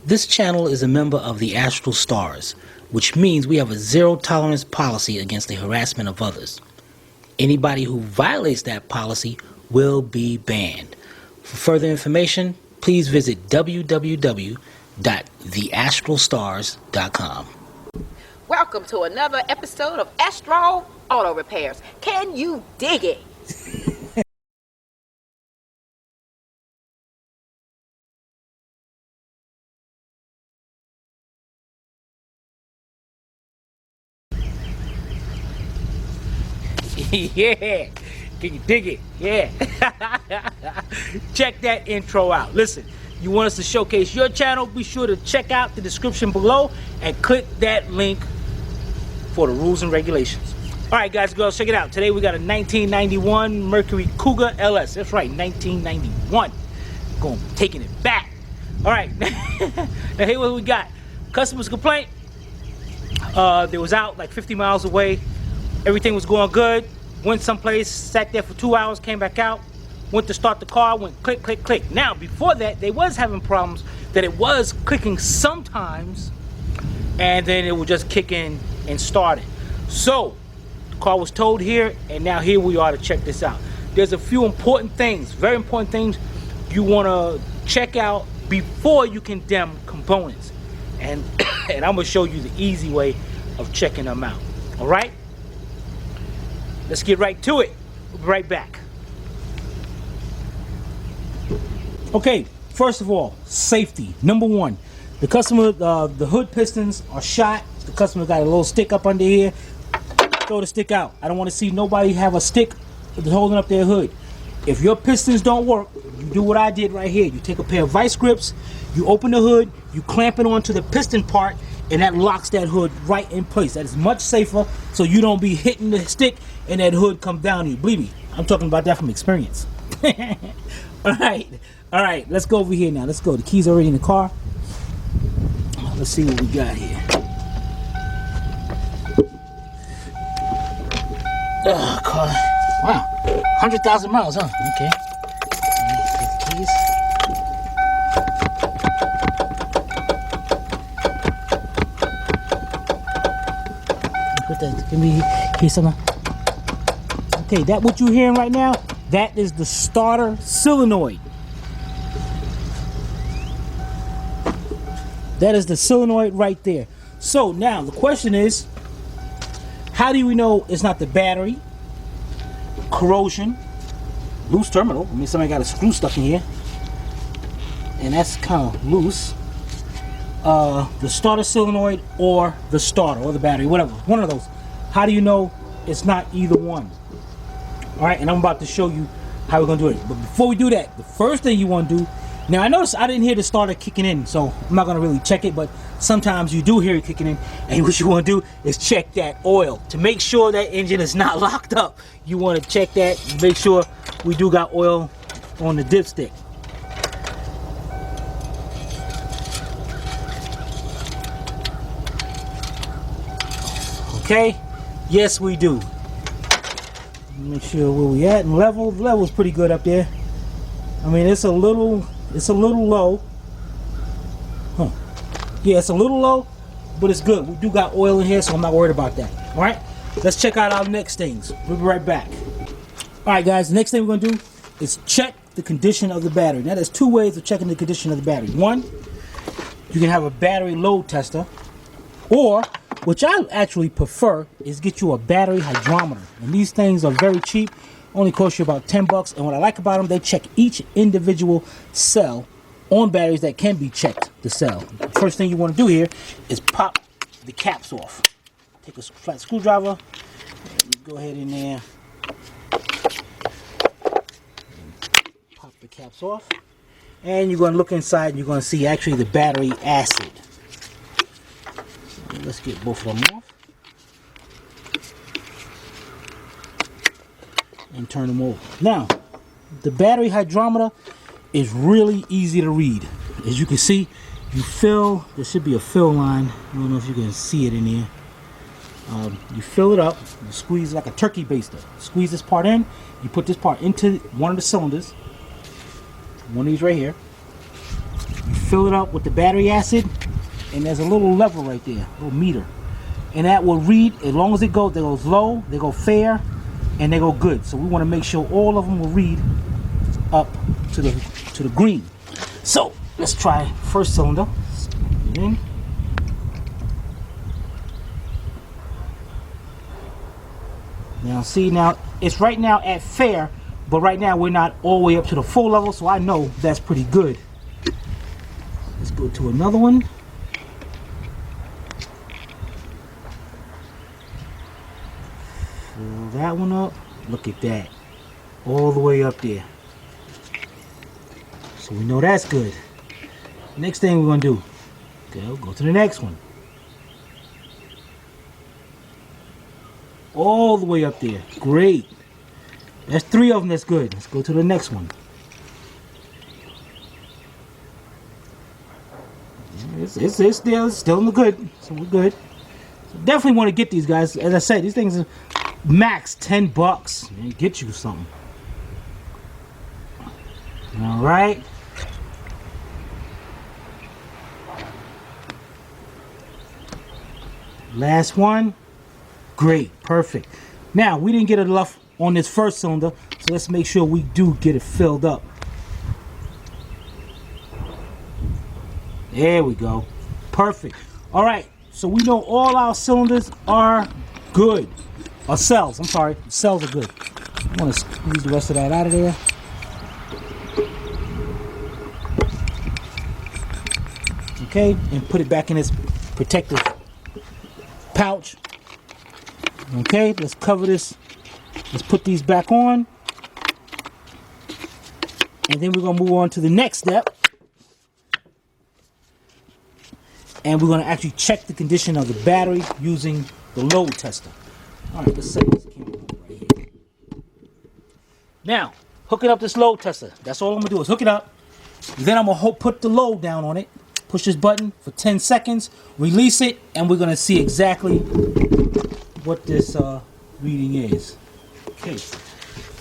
This channel is a member of the Astral Stars, which means we have a zero-tolerance policy against the harassment of others. Anybody who violates that policy will be banned. For further information, please visit www.theastralstars.com. Welcome to another episode of Astral Auto Repairs. Can you dig it? Yeah, can you dig it? Yeah. Check that intro out. Listen, you want us to showcase your channel? Be sure to check out the description below and click that link for the rules and regulations. All right, guys and girls, check it out. Today we got a 1991 Mercury Cougar LS. That's right, 1991. Taking it back. All right, now here what we got. Customer's complaint. They was out like 50 miles away. Everything was going good. Went someplace, sat there for 2 hours, came back out. Went to start the car, went click, click, click. Now, before that, they was having problems that it was clicking sometimes, and then it would just kick in and start it. So, the car was towed here, and now here we are to check this out. There's a few important things, very important things you want to check out before you condemn components. And, and I'm going to show you the easy way of checking them out. All right? Let's get right to it. We'll be right back. Okay, first of all, safety. Number one, the customer, the hood pistons are shot. The customer got a little stick up under here. Throw the stick out. I don't want to see nobody have a stick holding up their hood. If your pistons don't work, you do what I did right here. You take a pair of vice grips, you open the hood, you clamp it onto the piston part, and that locks that hood right in place. That is much safer, so you don't be hitting the stick and that hood come down on you. Believe me, I'm talking about that from experience. All right, let's go over here now. Let's go. The keys are already in the car. Let's see what we got here. Oh, car. Wow, 100,000 miles, huh? Okay. Get the keys. Put that. Give me here some. Okay, that what you're hearing right now? That is the starter solenoid. That is the solenoid right there. So now the question is, how do we know it's not the battery? Corrosion, loose terminal. I mean, somebody got a screw stuck in here, and that's kind of loose. The starter solenoid or the starter or the battery, whatever, one of those. How do you know it's not either one? All right, and I'm about to show you how we're gonna do it. But before we do that, the first thing you want to do. Now I noticed I didn't hear the starter kicking in, so I'm not gonna really check it. But sometimes you do hear it kicking in, and what you want to do is check that oil to make sure that engine is not locked up. You want to check that, make sure we do got oil on the dipstick. Okay, yes we do. Make sure where we at and level. The level's pretty good up there. I mean, it's a little low. Huh. Yeah, it's a little low, but it's good. We do got oil in here, so I'm not worried about that. All right, let's check out our next things. We'll be right back. All right, guys, the next thing we're gonna do is check the condition of the battery. Now, there's two ways of checking the condition of the battery. One, you can have a battery load tester, or which I actually prefer is get you a battery hydrometer. And these things are very cheap, only cost you about 10 bucks. And what I like about them, they check each individual cell on batteries that can be checked to cell. The first thing you want to do here is pop the caps off. Take a flat screwdriver, go ahead in there, pop the caps off. And you're going to look inside and you're going to see actually the battery acid. Let's get both of them off and turn them over. Now, the battery hydrometer is really easy to read. As you can see, you fill, there should be a fill line. I don't know if you can see it in here. You fill it up, you squeeze like a turkey baster. Squeeze this part in, you put this part into one of the cylinders, one of these right here. You fill it up with the battery acid, and there's a little lever right there, a little meter. And that will read, as long as it goes, they goes low, they go fair, and they go good. So we want to make sure all of them will read up to the green. So let's try first cylinder. In. Now see, now it's right now at fair, but right now we're not all the way up to the full level, so I know that's pretty good. Let's go to another one. Fill that one up. Look at that. All the way up there. So we know that's good. Next thing we're going to do, go to the next one. All the way up there. Great. That's 3 of them that's good. Let's go to the next one. It's still in the good. So we're good. So definitely want to get these guys. As I said, these things are max $10. Man, get you something. All right. Last one. Great, perfect. Now we didn't get enough on this first cylinder, so let's make sure we do get it filled up. There we go. Perfect. All right, so we know all our cylinders are good. Our cells, I'm sorry, cells are good. I want to squeeze the rest of that out of there. Okay, and put it back in its protective pouch. Okay, let's cover this. Let's put these back on. And then we're going to move on to the next step. And we're going to actually check the condition of the battery using the load tester. All right, let's set this camera right here. Now, hooking up this load tester. That's all I'm going to do is hook it up. Then I'm going to put the load down on it. Push this button for 10 seconds. Release it. And we're going to see exactly what this reading is. Okay,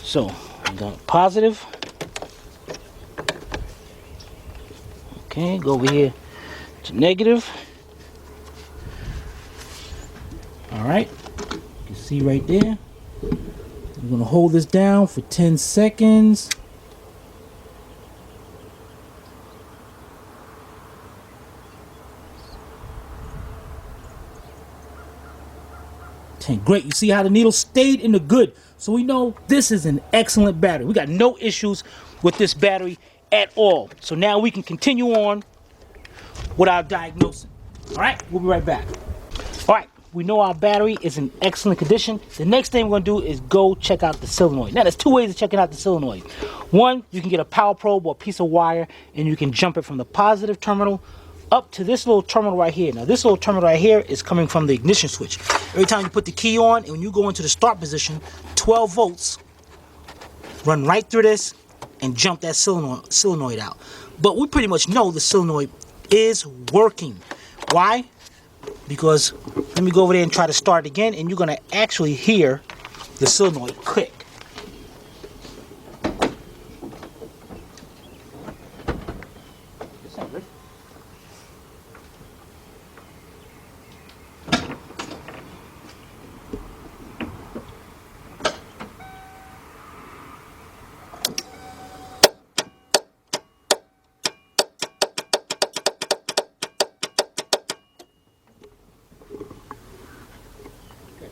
so I got positive. Okay, go over here to negative. All right, you can see right there. I'm gonna hold this down for 10 seconds. Great, you see how the needle stayed in the good. So we know this is an excellent battery. We got no issues with this battery at all. So now we can continue on with our diagnosing. All right, we'll be right back. All right, we know our battery is in excellent condition. The next thing we're gonna do is go check out the solenoid. Now there's 2 ways of checking out the solenoid. One, you can get a power probe or a piece of wire and you can jump it from the positive terminal up to this little terminal right here. Now this little terminal right here is coming from the ignition switch. Every time you put the key on and when you go into the start position, 12 volts run right through this and jump that solenoid out. But we pretty much know the solenoid is working. Why? Because let me go over there and try to start again and you're going to actually hear the solenoid click.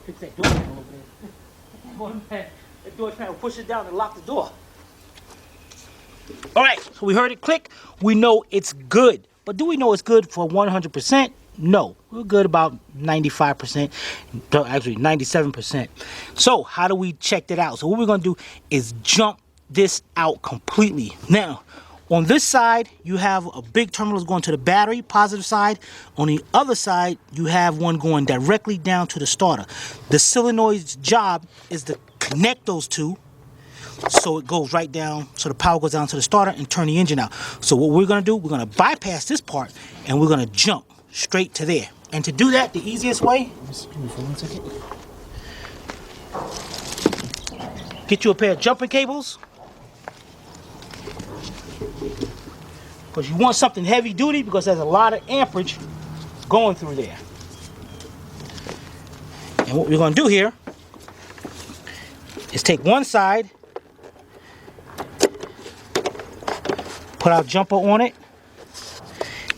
Fix that door panel over there. That door panel, push it down and lock the door. All right, so we heard it click. We know it's good. But do we know it's good for 100%? No. We're good about 95%, actually 97%. So how do we check that out? So what we're going to do is jump this out completely. Now, on this side, you have a big terminal going to the battery, positive side. On the other side, you have one going directly down to the starter. The solenoid's job is to connect those two so it goes right down, so the power goes down to the starter and turn the engine out. So what we're going to do, we're going to bypass this part and we're going to jump straight to there. And to do that, the easiest way, excuse me for 1 second. Get you a pair of jumping cables. because you want something heavy duty because there's a lot of amperage going through there. And what we're going to do here is take one side, put our jumper on it,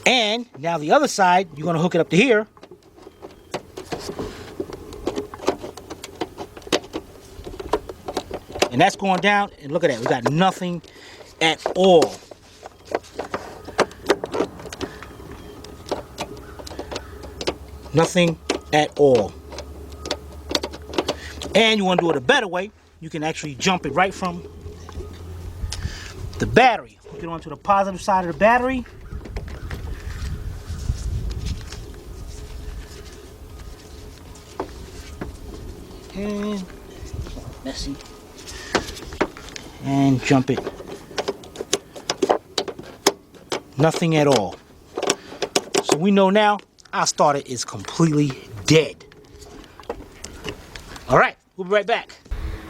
and now the other side, you're going to hook it up to here. And that's going down, and look at that, we got nothing at all. Nothing at all. And you want to do it a better way, you can actually jump it right from the battery. Hook it onto the positive side of the battery. And messy. And jump it. Nothing at all. So we know now our starter is completely dead. All right, we'll be right back.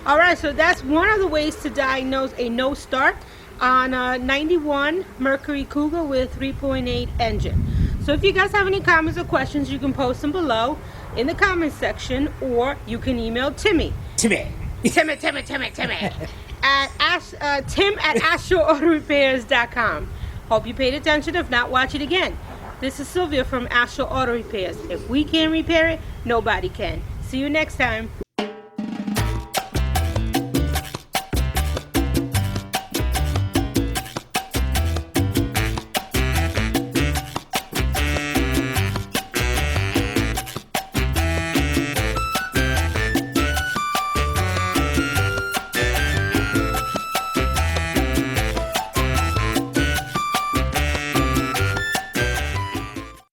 All right, so that's one of the ways to diagnose a no start on a 91 Mercury Cougar with 3.8 engine. So if you guys have any comments or questions, you can post them below in the comments section, or you can email Timmy. Timmy. Tim at tim@AstroAutoRepairs.com. Hope you paid attention. If not, watch it again. This is Sylvia from Astro Auto Repairs. If we can't repair it, nobody can. See you next time.